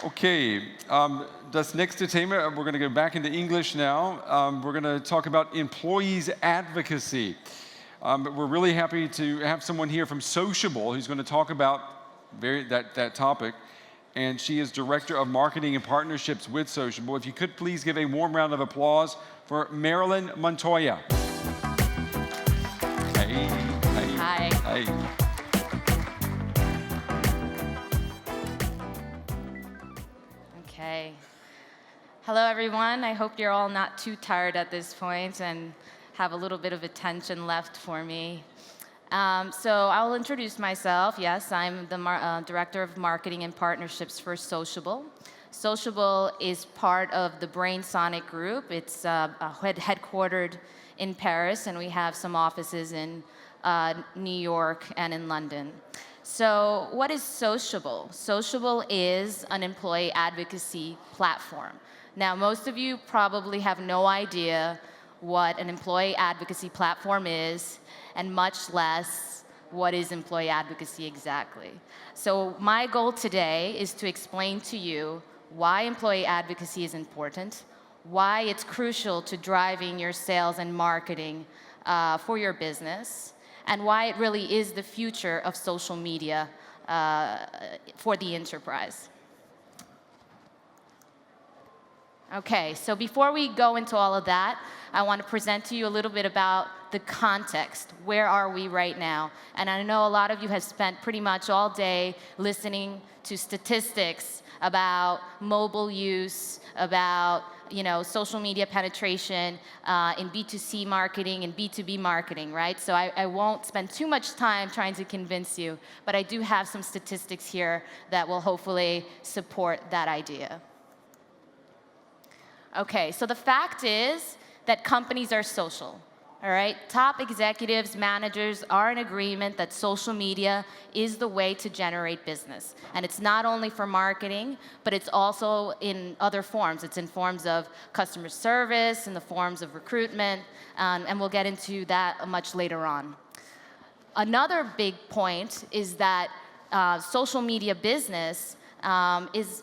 Okay, das nächste Thema, we're going to go back into English now. We're going to talk about employees advocacy. We're really happy to have someone here from Sociabble who's going to talk about that topic. And she is Director of Marketing and Partnerships with Sociabble. If you could please give a warm round of applause for Marylin Montoya. Hey, hey, Hi. hey. Okay. Hello, everyone. I hope you're all not too tired at this point and have a little bit of attention left for me. So I'll introduce myself. Yes, I'm the Director of Marketing and Partnerships for Sociabble. Sociabble is part of the BrainSonic Group. It's headquartered in Paris, and we have some offices in New York and in London. So what is Sociabble? Sociabble is an employee advocacy platform. Now, most of you probably have no idea what an employee advocacy platform is, and much less what is employee advocacy exactly. So my goal today is to explain to you why employee advocacy is important, why it's crucial to driving your sales and marketing for your business, and why it really is the future of social media for the enterprise. Okay, so before we go into all of that, I want to present to you a little bit about the context. Where are we right now? And I know a lot of you have spent pretty much all day listening to statistics about mobile use, about social media penetration in B2C marketing and B2B marketing, right? So I won't spend too much time trying to convince you, but I do have some statistics here that will hopefully support that idea. Okay, so the fact is that companies are social, all right? Top executives, managers are in agreement that social media is the way to generate business. And it's not only for marketing, but it's also in other forms. It's in forms of customer service, in the forms of recruitment, and we'll get into that much later on. Another big point is that social media business is,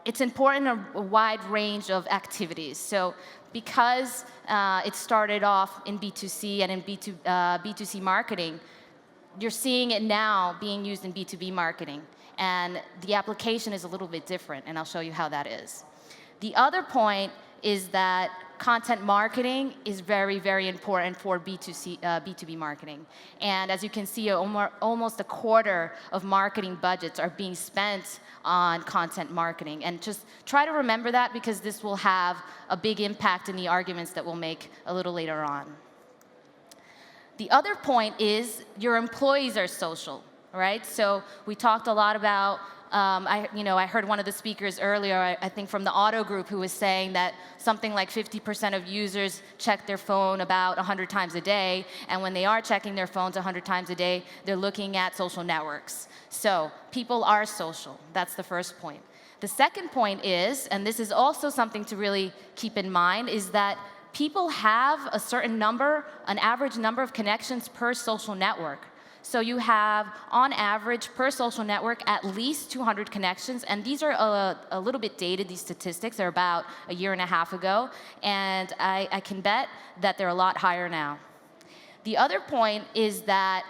it's important in a wide range of activities. So because it started off in B2C and in B2C marketing, you're seeing it now being used in B2B marketing. And the application is a little bit different, and I'll show you how that is. The other point is that content marketing is very, very important for B2B marketing. And as you can see, almost a quarter of marketing budgets are being spent on content marketing. And just try to remember that, because this will have a big impact in the arguments that we'll make a little later on. The other point is your employees are social, right? So we talked a lot about I heard one of the speakers earlier, I think from the auto group, who was saying that something like 50% of users check their phone about 100 times a day, and when they are checking their phones 100 times a day, they're looking at social networks. So people are social. That's the first point. The second point is, and this is also something to really keep in mind, is that people have a certain number, an average number of connections per social network. So you have, on average, per social network, at least 200 connections. And these are a little bit dated, these statistics. They're about a year and a half ago. And I can bet that they're a lot higher now. The other point is that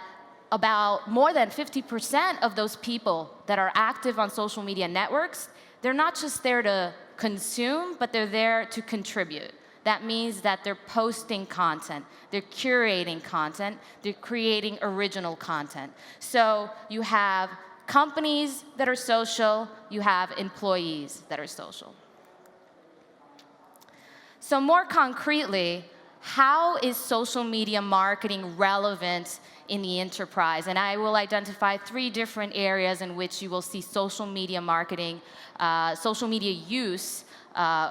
about more than 50% of those people that are active on social media networks, they're not just there to consume, but they're there to contribute. That means that they're posting content, they're curating content, they're creating original content. So you have companies that are social, you have employees that are social. So more concretely, how is social media marketing relevant in the enterprise? And I will identify 3 different areas in which you will see social media marketing, social media use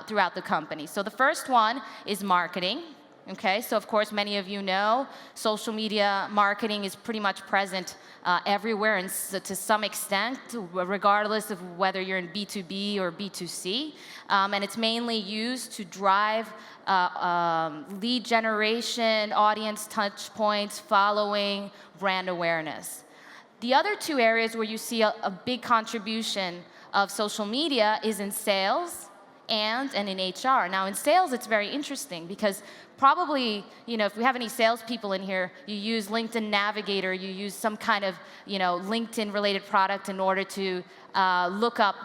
throughout the company. So the first one is marketing. Okay, so of course many of you know social media marketing is pretty much present everywhere, and to some extent, regardless of whether you're in B2B or B2C. And it's mainly used to drive lead generation, audience touch points, following, brand awareness. The other two areas where you see a big contribution of social media is in sales and in HR. Now, in sales, it's very interesting because probably, if we have any salespeople in here, you use LinkedIn Navigator, you use some kind of, LinkedIn-related product in order to look up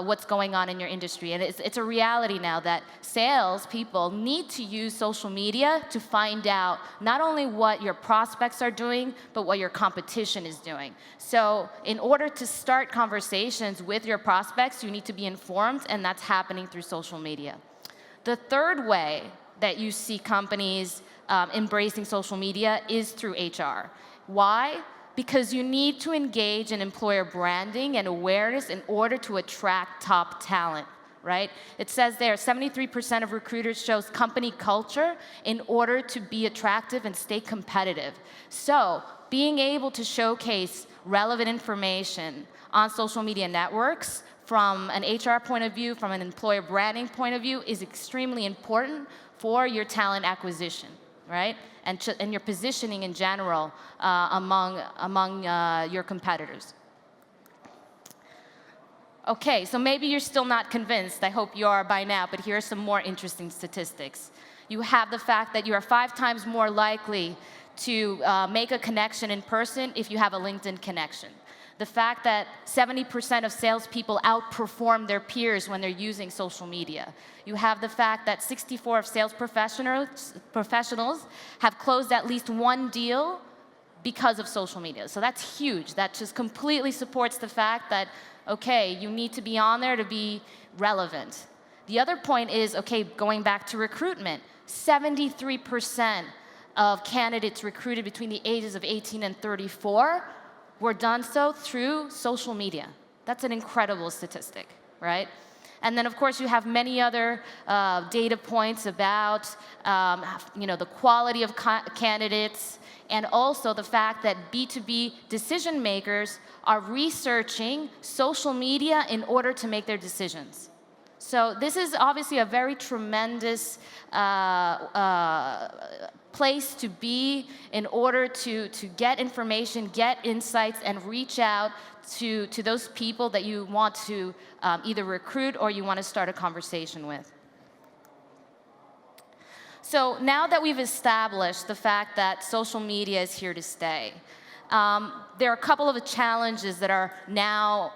what's going on in your industry. And it's a reality now that sales people need to use social media to find out not only what your prospects are doing, but what your competition is doing. So in order to start conversations with your prospects, you need to be informed, and that's happening through social media. The third way that you see companies embracing social media is through HR. Why? Because you need to engage in employer branding and awareness in order to attract top talent, right? It says there, 73% of recruiters chose company culture in order to be attractive and stay competitive. So being able to showcase relevant information on social media networks from an HR point of view, from an employer branding point of view, is extremely important for your talent acquisition, right? And your positioning in general among your competitors. Okay, so maybe you're still not convinced. I hope you are by now, but here are some more interesting statistics. You have the fact that you are 5 times more likely to make a connection in person if you have a LinkedIn connection. The fact that 70% of salespeople outperform their peers when they're using social media. You have the fact that 64% of sales professionals have closed at least one deal because of social media. So that's huge. That just completely supports the fact that, okay, you need to be on there to be relevant. The other point is, okay, going back to recruitment, 73% of candidates recruited between the ages of 18 and 34 were done so through social media. That's an incredible statistic, right? And then, of course, you have many other data points about the quality of candidates, and also the fact that B2B decision makers are researching social media in order to make their decisions. So this is obviously a very tremendous place to be in order to get information, get insights, and reach out to those people that you want to either recruit or you want to start a conversation with. So now that we've established the fact that social media is here to stay, there are a couple of challenges that are now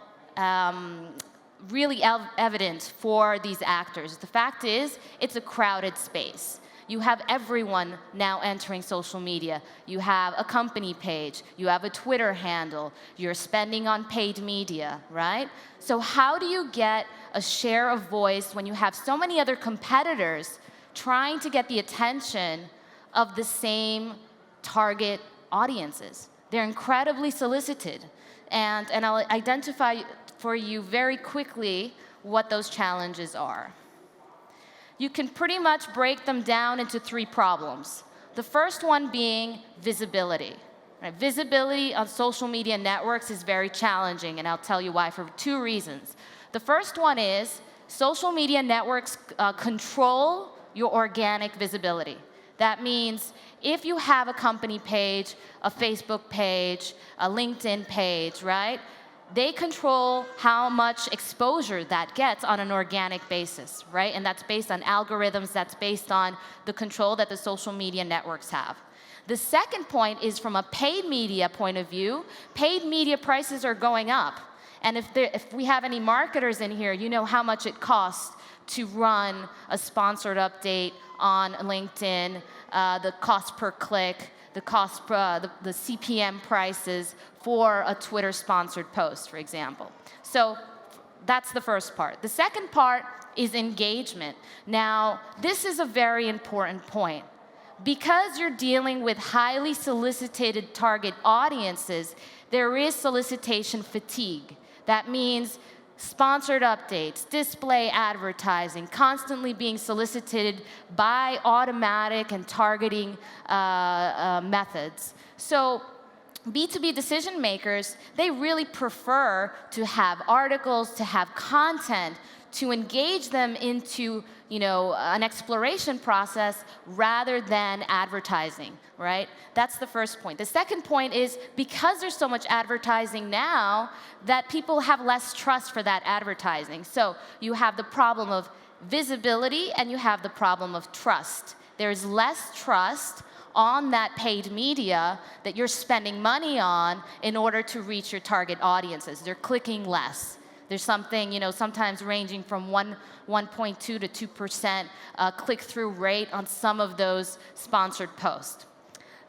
really evident for these actors. The fact is, it's a crowded space. You have everyone now entering social media. You have a company page, you have a Twitter handle, you're spending on paid media, right? So how do you get a share of voice when you have so many other competitors trying to get the attention of the same target audiences? They're incredibly solicited. And I'll identify for you very quickly what those challenges are. You can pretty much break them down into 3 problems. The first one being visibility. Right? Visibility on social media networks is very challenging, and I'll tell you why for 2 reasons. The first one is social media networks control your organic visibility. That means if you have a company page, a Facebook page, a LinkedIn page, right? They control how much exposure that gets on an organic basis, right? And that's based on algorithms, that's based on the control that the social media networks have. The second point is from a paid media point of view, paid media prices are going up. And if we have any marketers in here, you know how much it costs to run a sponsored update on LinkedIn, the cost per click, the cost, the CPM prices for a Twitter-sponsored post, for example. So that's the first part. The second part is engagement. Now, this is a very important point. Because you're dealing with highly solicited target audiences, there is solicitation fatigue. That means sponsored updates, display advertising, constantly being solicited by automatic and targeting methods. So B2B decision makers, they really prefer to have articles, to have content, to engage them into an exploration process rather than advertising, right? That's the first point. The second point is because there's so much advertising now that people have less trust for that advertising. So you have the problem of visibility and you have the problem of trust. There's less trust on that paid media that you're spending money on in order to reach your target audiences. They're clicking less. There's something, sometimes ranging from 1.2 to 2% click-through rate on some of those sponsored posts.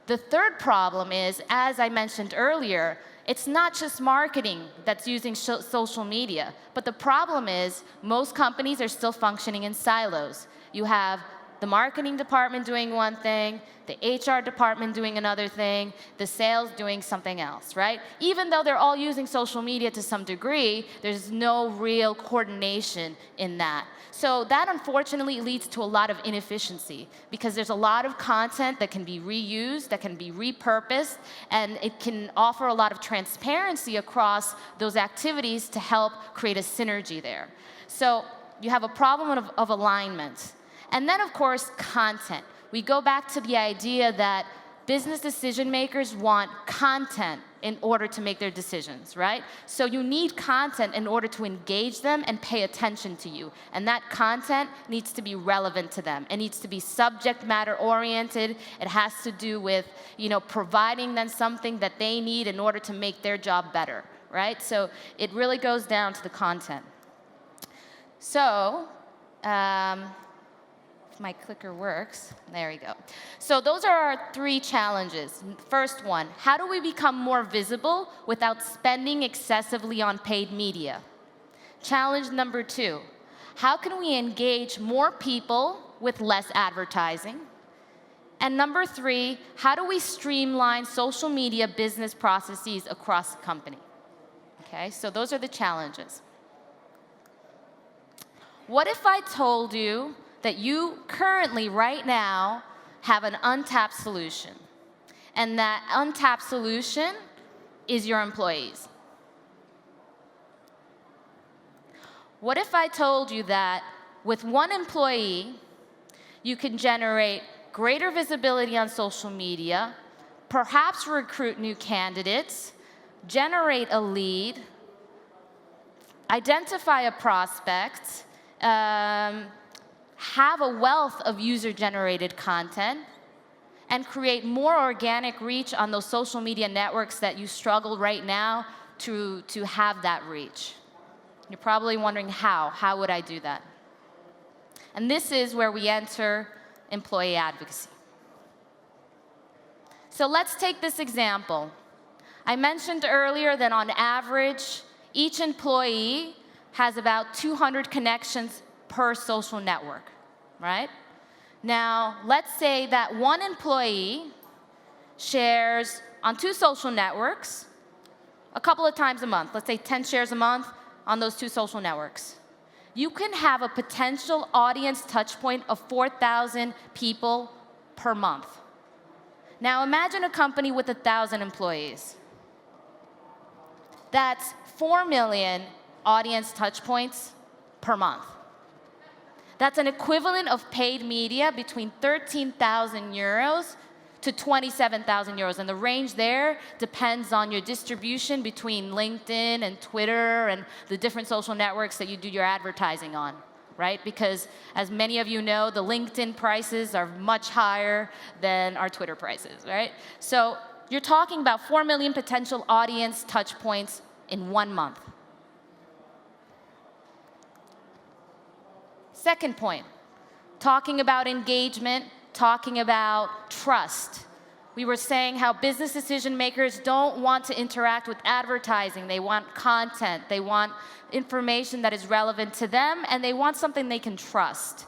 The third problem is, as I mentioned earlier, it's not just marketing that's using social media, but the problem is most companies are still functioning in silos. You have the marketing department doing one thing, the HR department doing another thing, the sales doing something else, right? Even though they're all using social media to some degree, there's no real coordination in that. So that unfortunately leads to a lot of inefficiency because there's a lot of content that can be reused, that can be repurposed, and it can offer a lot of transparency across those activities to help create a synergy there. So you have a problem of alignment. And then, of course, content. We go back to the idea that business decision makers want content in order to make their decisions, right? So you need content in order to engage them and pay attention to you. And that content needs to be relevant to them. It needs to be subject matter oriented. It has to do with, providing them something that they need in order to make their job better, right? So it really goes down to the content. So, my clicker works. There we go. So those are our 3 challenges. First one, how do we become more visible without spending excessively on paid media? Challenge number 2, how can we engage more people with less advertising? And number 3, how do we streamline social media business processes across the company? Okay, so those are the challenges. What if I told you that you currently, right now, have an untapped solution, and that untapped solution is your employees? What if I told you that with one employee, you can generate greater visibility on social media, perhaps recruit new candidates, generate a lead, identify a prospect, have a wealth of user-generated content, and create more organic reach on those social media networks that you struggle right now to have that reach? You're probably wondering how. How would I do that? And this is where we enter employee advocacy. So let's take this example. I mentioned earlier that on average, each employee has about 200 connections per social network, right? Now, let's say that one employee shares on 2 social networks a couple of times a month. Let's say 10 shares a month on those 2 social networks. You can have a potential audience touchpoint of 4,000 people per month. Now, imagine a company with 1,000 employees. That's 4 million audience touchpoints per month. That's an equivalent of paid media between 13,000 euros to 27,000 euros. And the range there depends on your distribution between LinkedIn and Twitter and the different social networks that you do your advertising on, right? Because as many of you know, the LinkedIn prices are much higher than our Twitter prices, right? So you're talking about 4 million potential audience touch points in 1 month. Second point, talking about engagement, talking about trust. We were saying how business decision makers don't want to interact with advertising. They want content. They want information that is relevant to them, and they want something they can trust.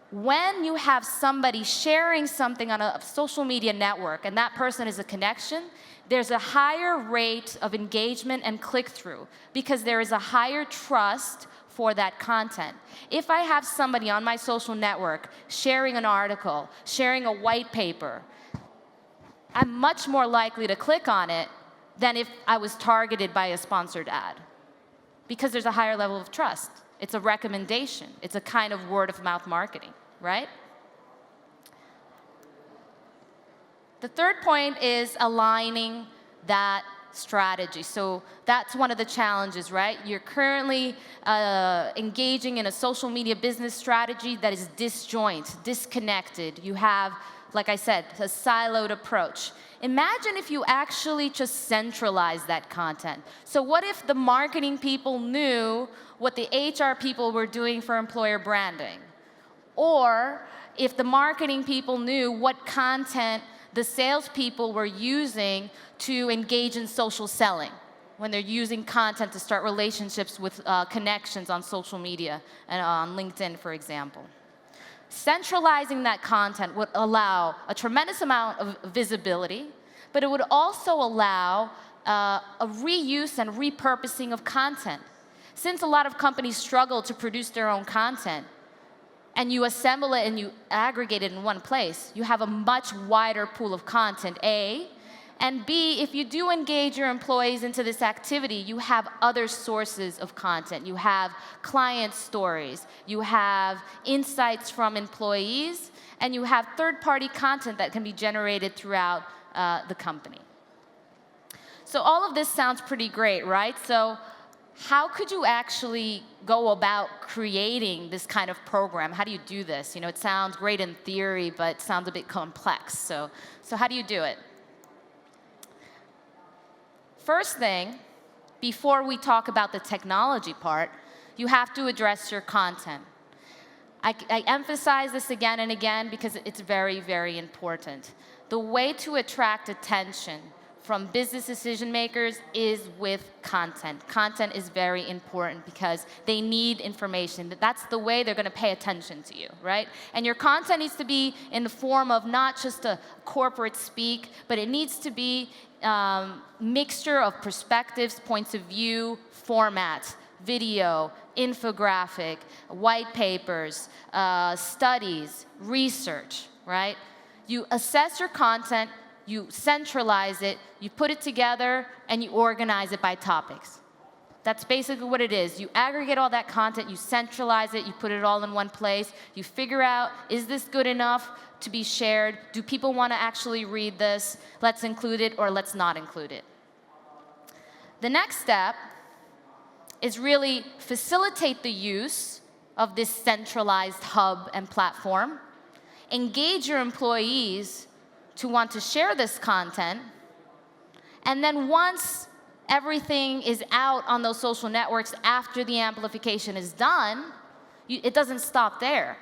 When you have somebody sharing something on a social media network, and that person is a connection, there's a higher rate of engagement and click-through because there is a higher trust for that content. If I have somebody on my social network sharing an article, sharing a white paper, I'm much more likely to click on it than if I was targeted by a sponsored ad, because there's a higher level of trust. It's a recommendation. It's a kind of word-of-mouth marketing, right? The third point is aligning that strategy. So that's one of the challenges, right? You're currently engaging in a social media business strategy that is disjoint, disconnected. You have, like I said, a siloed approach. Imagine if you actually just centralize that content. So what if the marketing people knew what the HR people were doing for employer branding? Or if the marketing people knew what content the salespeople were using to engage in social selling, when they're using content to start relationships with connections on social media and on LinkedIn, for example. Centralizing that content would allow a tremendous amount of visibility, but it would also allow a reuse and repurposing of content. Since a lot of companies struggle to produce their own content, and you assemble it and you aggregate it in one place, you have a much wider pool of content, A. And B, if you do engage your employees into this activity, you have other sources of content. You have client stories, you have insights from employees, and you have third-party content that can be generated throughout the company. So all of this sounds pretty great, right? So how could you actually go about creating this kind of program? How do you do this? You know, it sounds great in theory, but it sounds a bit complex. So how do you do it? First thing, before we talk about the technology part, you have to address your content. I emphasize this again and again because it's very, very important. The way to attract attention from business decision makers is with content. Content is very important because they need information. That's the way they're going to pay attention to you, right? And your content needs to be in the form of not just a corporate speak, but it needs to be mixture of perspectives, points of view, formats, video, infographic, white papers, studies, research, right? You assess your content, you centralize it, you put it together, and you organize it by topics. That's basically what it is. You aggregate all that content, you centralize it, you put it all in one place, you figure out, is this good enough to be shared? Do people want to actually read this? Let's include it or let's not include it. The next step is really facilitate the use of this centralized hub and platform. Engage your employees to want to share this content. And then once everything is out on those social networks after the amplification is done, it doesn't stop there.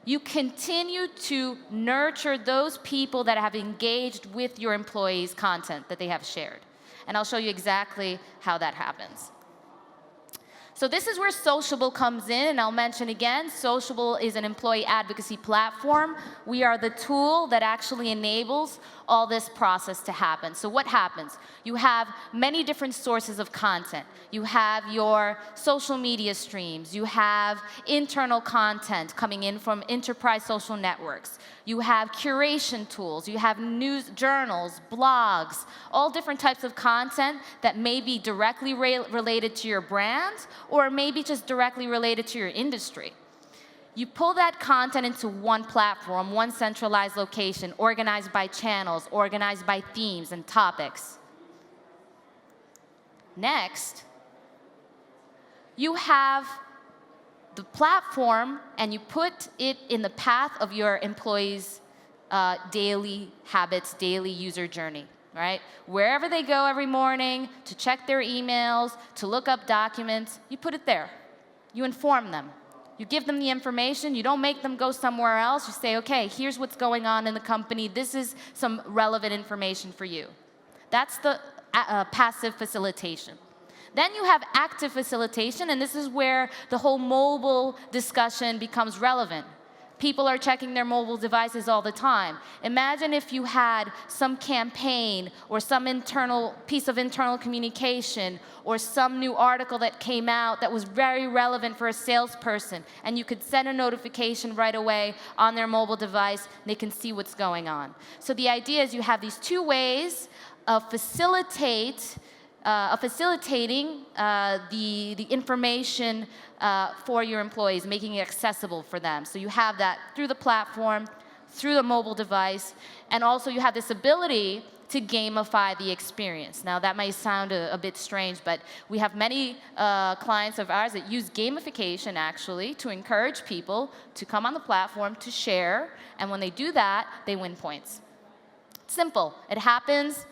You continue to nurture those people that have engaged with your employees' content that they have shared. And I'll show you exactly how that happens. So this is where Sociabble comes in, and I'll mention again, Sociabble is an employee advocacy platform. We are the tool that actually enables all this process to happen. So what happens? You have many different sources of content. You have your social media streams. You have internal content coming in from enterprise social networks. You have curation tools. You have news journals, blogs, all different types of content that may be directly related to your brand or maybe just directly related to your industry. You pull that content into one platform, one centralized location, organized by channels, organized by themes and topics. Next, you have the platform and you put it in the path of your employees' daily habits, daily user journey, right? Wherever they go every morning to check their emails, to look up documents, you put it there. You inform them. You give them the information. You don't make them go somewhere else. You say, okay, here's what's going on in the company. This is some relevant information for you. That's the passive facilitation. Then you have active facilitation, and this is where the whole mobile discussion becomes relevant. People are checking their mobile devices all the time. Imagine if you had some campaign or some piece of internal communication or some new article that came out that was very relevant for a salesperson, and you could send a notification right away on their mobile device, and they can see what's going on. So the idea is you have these two ways of facilitating the information for your employees, making it accessible for them. So you have that through the platform, through the mobile device, and also you have this ability to gamify the experience. Now that might sound a bit strange, but we have many clients of ours that use gamification actually to encourage people to come on the platform to share, and when they do that, they win points. Simple. It happens.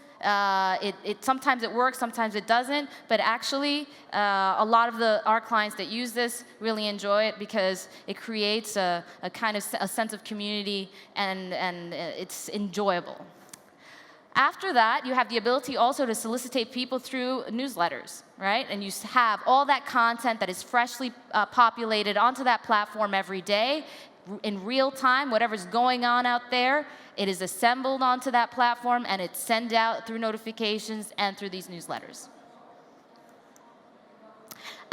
Sometimes it works, sometimes it doesn't, but actually a lot of our clients that use this really enjoy it because it creates a kind of a sense of community, and it's enjoyable. After that, you have the ability also to solicitate people through newsletters, right? And you have all that content that is freshly populated onto that platform every day in real time. Whatever's going on out there, it is assembled onto that platform, and it's sent out through notifications and through these newsletters.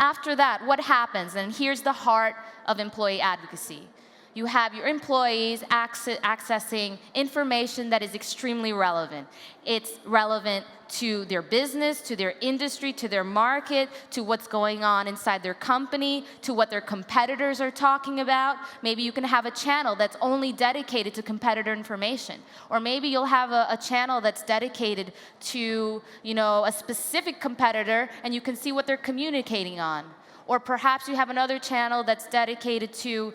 After that, what happens? And here's the heart of employee advocacy. You have your employees accessing information that is extremely relevant. It's relevant to their business, to their industry, to their market, to what's going on inside their company, to what their competitors are talking about. Maybe you can have a channel that's only dedicated to competitor information. Or maybe you'll have a channel that's dedicated to, a specific competitor, and you can see what they're communicating on. Or perhaps you have another channel that's dedicated to,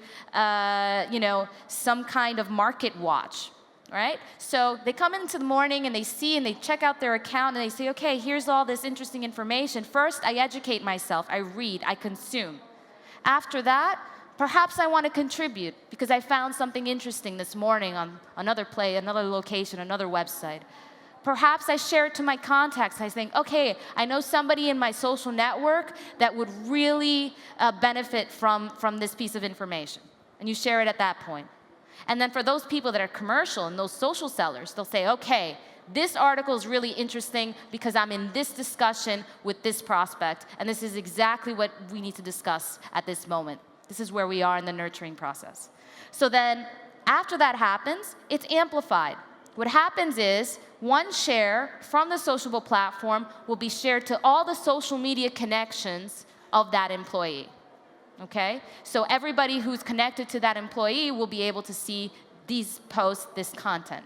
some kind of market watch, right? So they come into the morning and they see and they check out their account and they say, okay, here's all this interesting information. First, I educate myself, I read, I consume. After that, perhaps I want to contribute because I found something interesting this morning on another location, another website. Perhaps I share it to my contacts. I think, okay, I know somebody in my social network that would really benefit from this piece of information. And you share it at that point. And then for those people that are commercial and those social sellers, they'll say, okay, this article is really interesting because I'm in this discussion with this prospect, and this is exactly what we need to discuss at this moment. This is where we are in the nurturing process. So then after that happens, it's amplified. What happens is one share from the Sociabble platform will be shared to all the social media connections of that employee. Okay? So everybody who's connected to that employee will be able to see these posts, this content.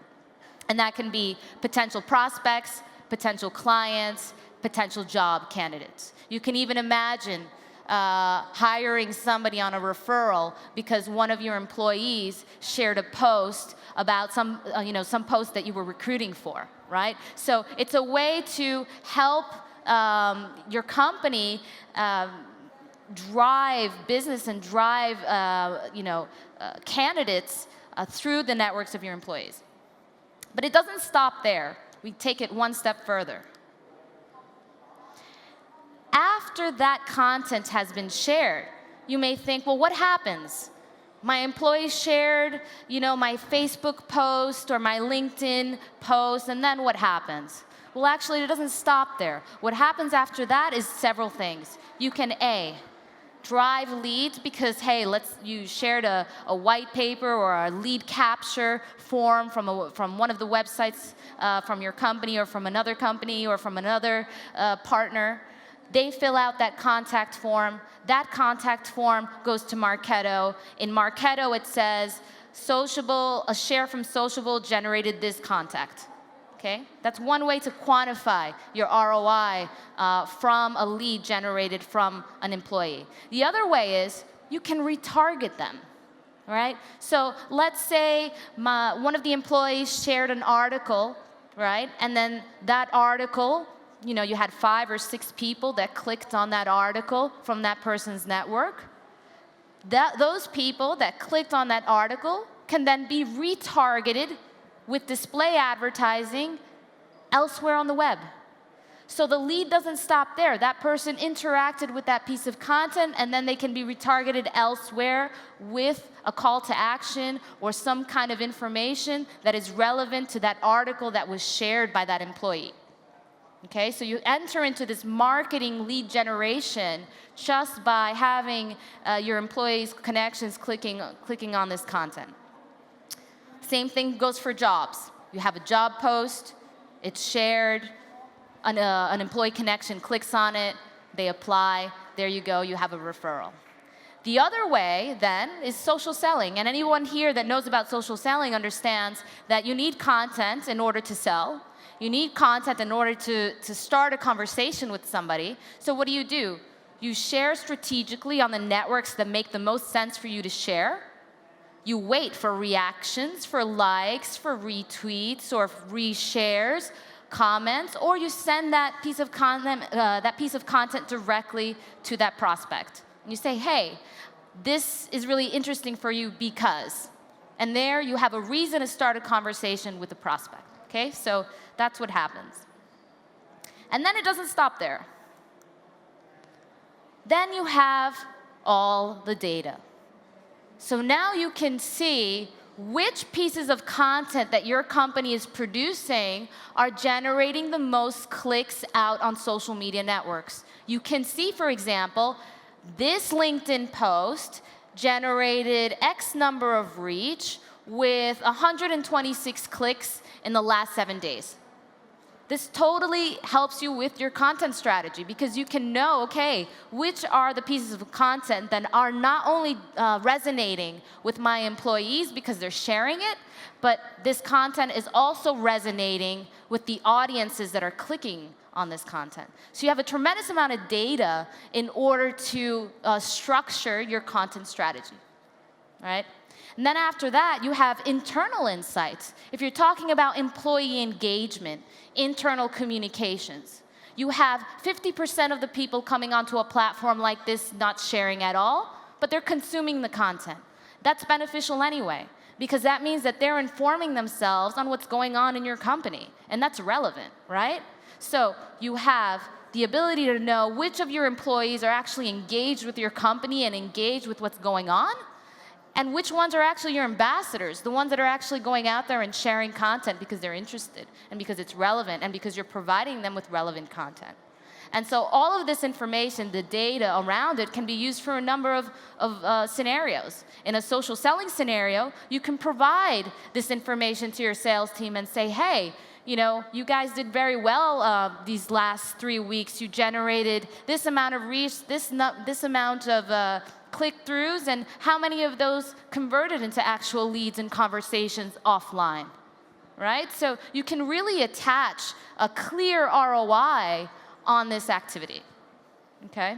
And that can be potential prospects, potential clients, potential job candidates. You can even imagine hiring somebody on a referral because one of your employees shared a post about some post that you were recruiting for, right? So it's a way to help your company drive business and drive candidates through the networks of your employees. But it doesn't stop there. We take it one step further. After that content has been shared, you may think, well, what happens? My employee shared, my Facebook post or my LinkedIn post, and then what happens? Well, actually, it doesn't stop there. What happens after that is several things. You can, A, drive leads because, hey, you shared a white paper or a lead capture form from one of the websites from your company or from another company or from another partner. They fill out that contact form. That contact form goes to Marketo. In Marketo, it says, Sociabble, a share from Sociabble generated this contact. Okay? That's one way to quantify your ROI from a lead generated from an employee. The other way is you can retarget them. Right? So let's say one of the employees shared an article, right? And then that article, you had 5 or 6 people that clicked on that article from that person's network. Those people that clicked on that article can then be retargeted with display advertising elsewhere on the web. So the lead doesn't stop there. That person interacted with that piece of content, and then they can be retargeted elsewhere with a call to action or some kind of information that is relevant to that article that was shared by that employee. Okay, so you enter into this marketing lead generation just by having your employees' connections clicking on this content. Same thing goes for jobs. You have a job post, it's shared, an employee connection clicks on it, they apply, there you go, you have a referral. The other way, then, is social selling. And anyone here that knows about social selling understands that you need content in order to sell. You need content in order to start a conversation with somebody. So what do? You share strategically on the networks that make the most sense for you to share. You wait for reactions, for likes, for retweets, or reshares, comments, or you send that piece of content directly to that prospect. And you say, hey, this is really interesting for you because. And there you have a reason to start a conversation with the prospect. Okay, so that's what happens. And then it doesn't stop there. Then you have all the data. So now you can see which pieces of content that your company is producing are generating the most clicks out on social media networks. You can see, for example, this LinkedIn post generated X number of reach with 126 clicks in the last 7 days. This totally helps you with your content strategy because you can know, okay, which are the pieces of content that are not only resonating with my employees because they're sharing it, but this content is also resonating with the audiences that are clicking on this content. So you have a tremendous amount of data in order to structure your content strategy, right? And then after that, you have internal insights. If you're talking about employee engagement, internal communications, you have 50% of the people coming onto a platform like this not sharing at all, but they're consuming the content. That's beneficial anyway, because that means that they're informing themselves on what's going on in your company, and that's relevant, right? So you have the ability to know which of your employees are actually engaged with your company and engaged with what's going on, and which ones are actually your ambassadors, the ones that are actually going out there and sharing content because they're interested and because it's relevant and because you're providing them with relevant content. And so all of this information, the data around it, can be used for a number of scenarios. In a social selling scenario, you can provide this information to your sales team and say, hey, you know, you guys did very well these last 3 weeks. You generated this amount of reach, this amount of click-throughs, and how many of those converted into actual leads and conversations offline, right? So you can really attach a clear ROI on this activity, okay?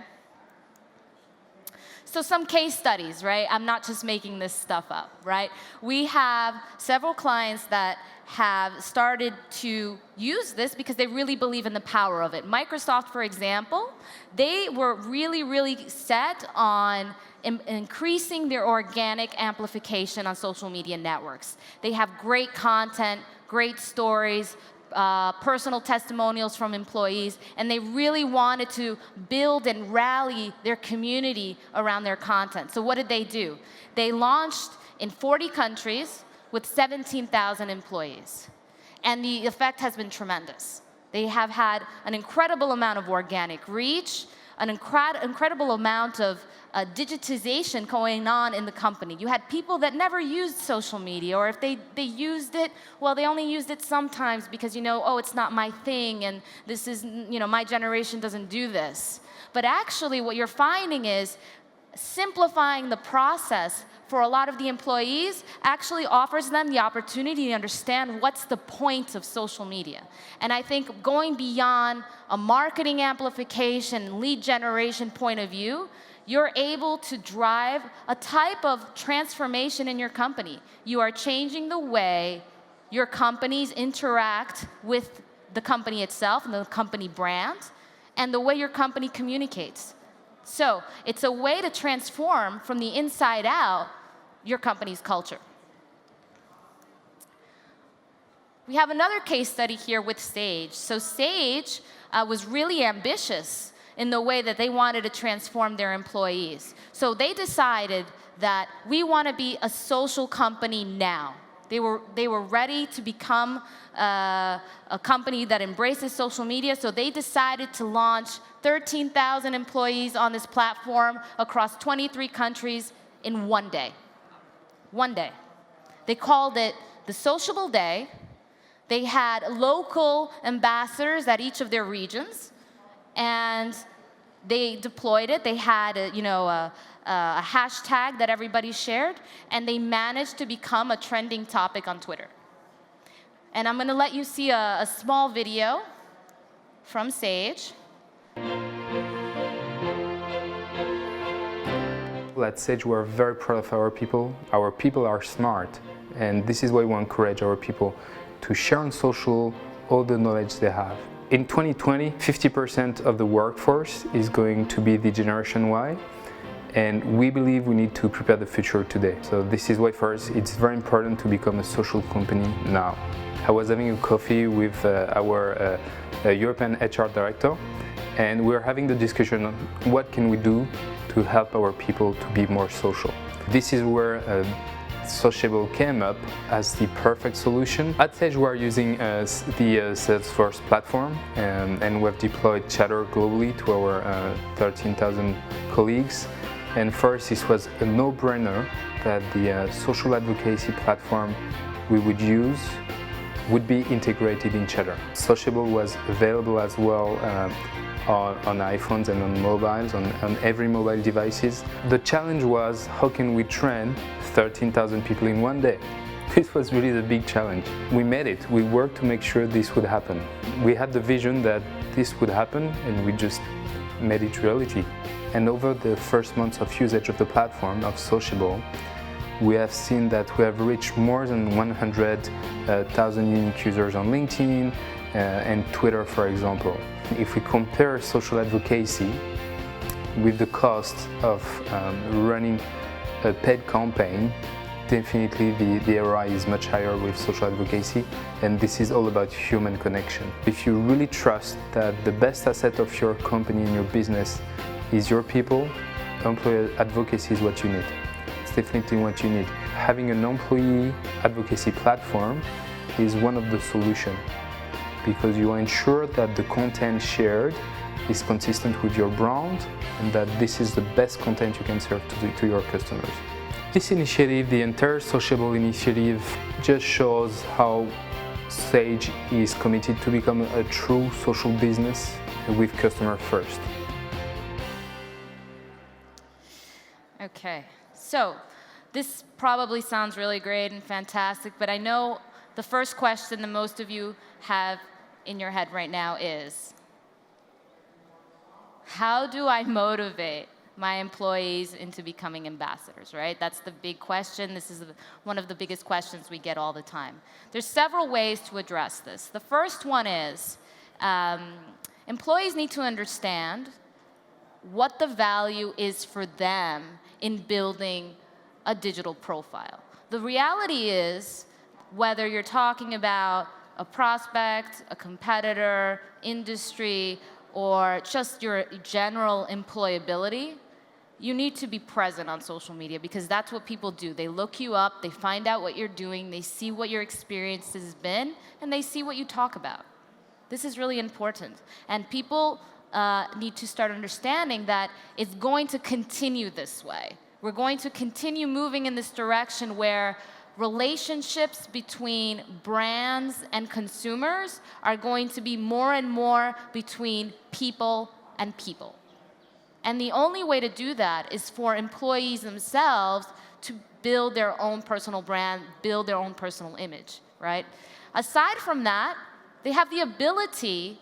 So some case studies, right? I'm not just making this stuff up, right? We have several clients that have started to use this because they really believe in the power of it. Microsoft, for example, they were really set on increasing their organic amplification on social media networks. They have great content, great stories, personal testimonials from employees, and they really wanted to build and rally their community around their content. So what did they do? They launched in 40 countries with 17,000 employees, and the effect has been tremendous. They have had an incredible amount of organic reach, an incredible amount of digitization going on in the company. You had people that never used social media, or if they used it, well, they only used it sometimes because, you know, oh, it's not my thing, and this is, you know, my generation doesn't do this. But actually, what you're finding is simplifying the process for a lot of the employees actually offers them the opportunity to understand what's the point of social media. And I think going beyond a marketing amplification, lead generation point of view, you're able to drive a type of transformation in your company. You are changing the way your companies interact with the company itself and the company brand, and the way your company communicates. So it's a way to transform from the inside out your company's culture. We have another case study here with Sage. So Sage was really ambitious in the way that they wanted to transform their employees. So they decided that we want to be a social company now. They were ready to become a company that embraces social media, so they decided to launch 13,000 employees on this platform across 23 countries in one day. One day. They called it the Sociabble Day. They had local ambassadors at each of their regions, and they deployed it. They had a hashtag that everybody shared, and they managed to become a trending topic on Twitter. And I'm going to let you see a small video from Sage. At Sage, we're very proud of our people. Our people are smart, and this is why we encourage our people to share on social all the knowledge they have. In 2020, 50% of the workforce is going to be the Generation Y, and we believe we need to prepare the future today. So this is why for us it's very important to become a social company now. I was having a coffee with our European HR director, and we're having the discussion on what can we do to help our people to be more social. This is where Sociabble came up as the perfect solution. At Sage, we are using the Salesforce platform, and we've deployed Chatter globally to our 13,000 colleagues. And first, this was a no-brainer that the social advocacy platform we would use would be integrated in Chatter. Sociabble was available as well on iPhones and on mobiles, on every mobile devices. The challenge was, how can we train 13,000 people in one day? This was really the big challenge. We made it. We worked to make sure this would happen. We had the vision that this would happen, and we just made it reality. And over the first months of usage of the platform of Sociabble, we have seen that we have reached more than 100,000 unique users on LinkedIn and Twitter, for example. If we compare social advocacy with the cost of running a paid campaign, definitely the ROI is much higher with social advocacy, and this is all about human connection. If you really trust that the best asset of your company and your business is your people, employee advocacy is what you need. It's definitely what you need. Having an employee advocacy platform is one of the solutions, because you ensure that the content shared is consistent with your brand and that this is the best content you can serve to your customers. This initiative, the entire Sociabble initiative, just shows how Sage is committed to become a true social business with customer first. Okay, so this probably sounds really great and fantastic, but I know the first question that most of you have in your head right now is, how do I motivate my employees into becoming ambassadors, right? That's the big question. This is one of the biggest questions we get all the time. There's several ways to address this. The first one is employees need to understand what the value is for them in building a digital profile. The reality is, whether you're talking about a prospect, a competitor, industry, or just your general employability, you need to be present on social media, because that's what people do. They look you up, they find out what you're doing, they see what your experience has been, and they see what you talk about. This is really important. And people need to start understanding that it's going to continue this way. We're going to continue moving in this direction where relationships between brands and consumers are going to be more and more between people and people. And the only way to do that is for employees themselves to build their own personal brand, build their own personal image, right? Aside from that, they have the ability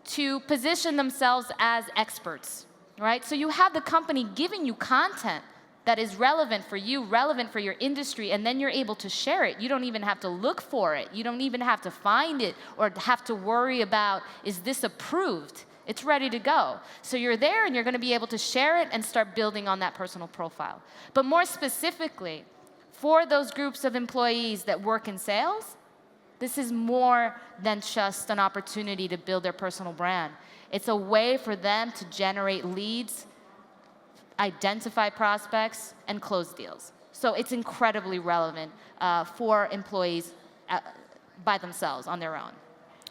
to position themselves as experts, right? So you have the company giving you content that is relevant for you, relevant for your industry, and then you're able to share it. You don't even have to look for it. You don't even have to find it or have to worry about, is this approved? It's ready to go. So you're there and you're going to be able to share it and start building on that personal profile. But more specifically, for those groups of employees that work in sales, This is more than just an opportunity to build their personal brand. It's a way for them to generate leads, identify prospects, and close deals. So it's incredibly relevant for employees by themselves, on their own.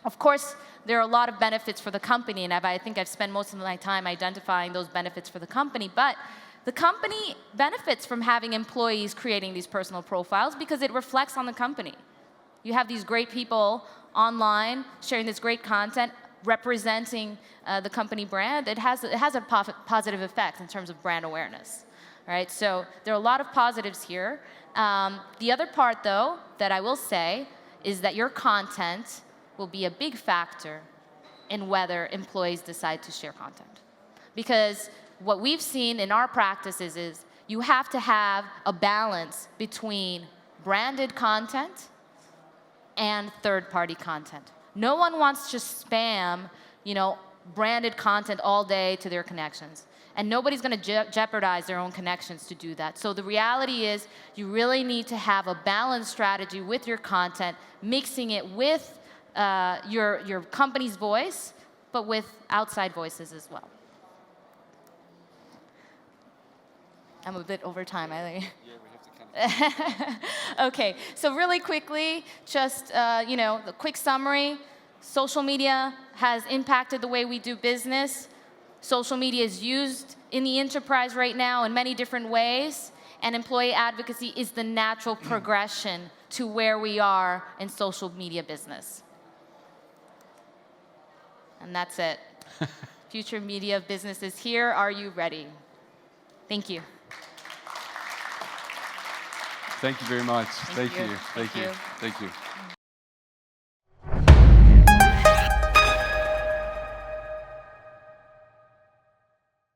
Of course, there are a lot of benefits for the company, and I think I've spent most of my time identifying those benefits for the company, but the company benefits from having employees creating these personal profiles because it reflects on the company. You have these great people online sharing this great content, representing the company brand. It has a positive effect in terms of brand awareness. Right? So there are a lot of positives here. The other part, though, that I will say is that your content will be a big factor in whether employees decide to share content. Because what we've seen in our practices is you have to have a balance between branded content and third-party content. No one wants to spam, branded content all day to their connections. And nobody's going to jeopardize their own connections to do that. So the reality is you really need to have a balanced strategy with your content, mixing it with your company's voice, but with outside voices as well. I'm a bit over time, I think. Yeah, we have to kind of... Okay, so really quickly, just the quick summary. Social media has impacted the way we do business. Social media is used in the enterprise right now in many different ways, and employee advocacy is the natural progression to where we are in social media business. And that's it. Future media business is here. Are you ready? Thank you. Thank you very much. Thank you. Thank you.